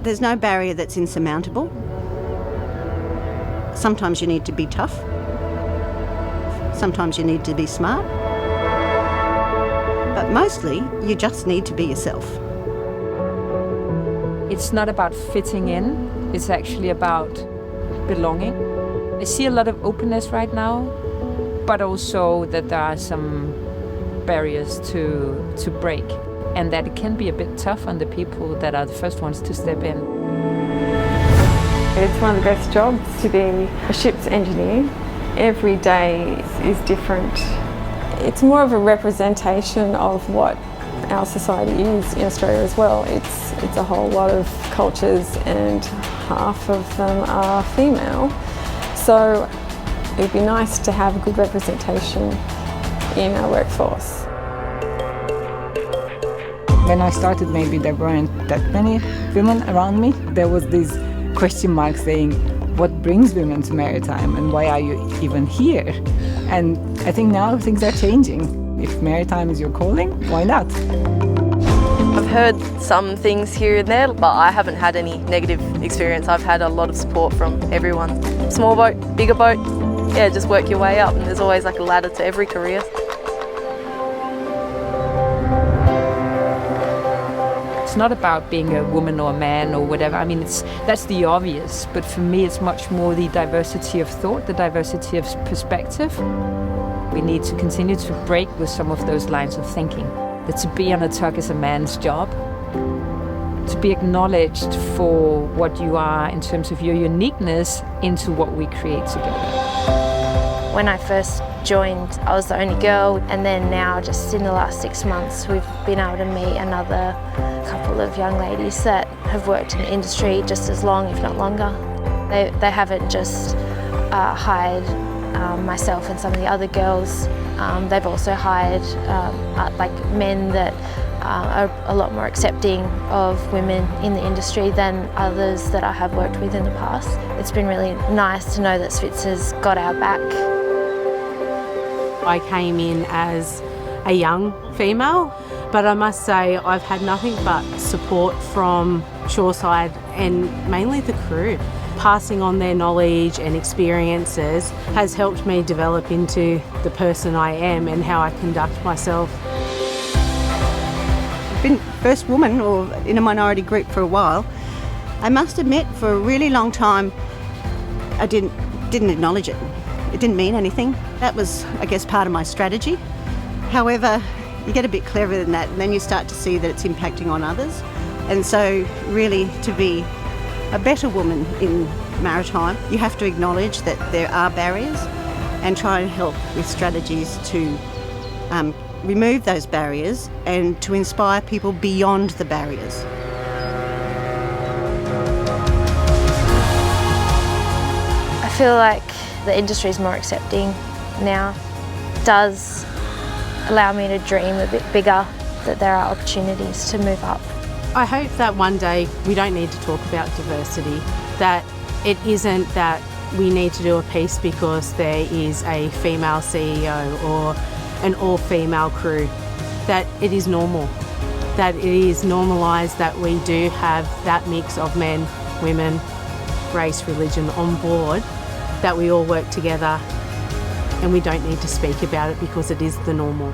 There's no barrier that's insurmountable. Sometimes you need to be tough. Sometimes you need to be smart. But mostly, you just need to be yourself. It's not about fitting in, it's actually about belonging. I see a lot of openness right now, but also that there are some barriers to break, and that it can be a bit tough on the people that are the first ones to step in. It's one of the best jobs to be a ship's engineer. Every day is different. It's more of a representation of what our society is in Australia as well. It's a whole lot of cultures and half of them are female. So it'd be nice to have a good representation in our workforce. When I started, maybe there weren't that many women around me. There was this question mark saying, what brings women to Maritime and why are you even here? And I think now things are changing. If Maritime is your calling, why not? I've heard some things here and there, but I haven't had any negative experience. I've had a lot of support from everyone. Small boat, bigger boat, yeah, just work your way up, and there's always like a ladder to every career. It's not about being a woman or a man or whatever. I mean, that's the obvious, but for me it's much more the diversity of thought, the diversity of perspective. We need to continue to break with some of those lines of thinking. That to be on a tug is a man's job. To be acknowledged for what you are in terms of your uniqueness into what we create together. When I first joined, I was the only girl, and then now, just in the last 6 months, we've been able to meet another couple of young ladies that have worked in the industry just as long, if not longer. They haven't just hired myself and some of the other girls. They've also hired like men that are a lot more accepting of women in the industry than others that I have worked with in the past. It's been really nice to know that Svitz has got our back. I came in as a young female, but I must say I've had nothing but support from shoreside and mainly the crew. Passing on their knowledge and experiences has helped me develop into the person I am and how I conduct myself. I've been first woman or in a minority group for a while. I must admit, for a really long time, I didn't acknowledge it. It didn't mean anything. That was, I guess, part of my strategy. However, you get a bit cleverer than that, and then you start to see that it's impacting on others. And so really, to be a better woman in Maritime, you have to acknowledge that there are barriers and try and help with strategies to remove those barriers and to inspire people beyond the barriers. I feel like the industry is more accepting now. It does allow me to dream a bit bigger, that there are opportunities to move up. I hope that one day we don't need to talk about diversity, that it isn't that we need to do a piece because there is a female CEO or an all-female crew, that it is normal, that it is normalised that we do have that mix of men, women, race, religion on board, that we all work together and we don't need to speak about it because it is the normal.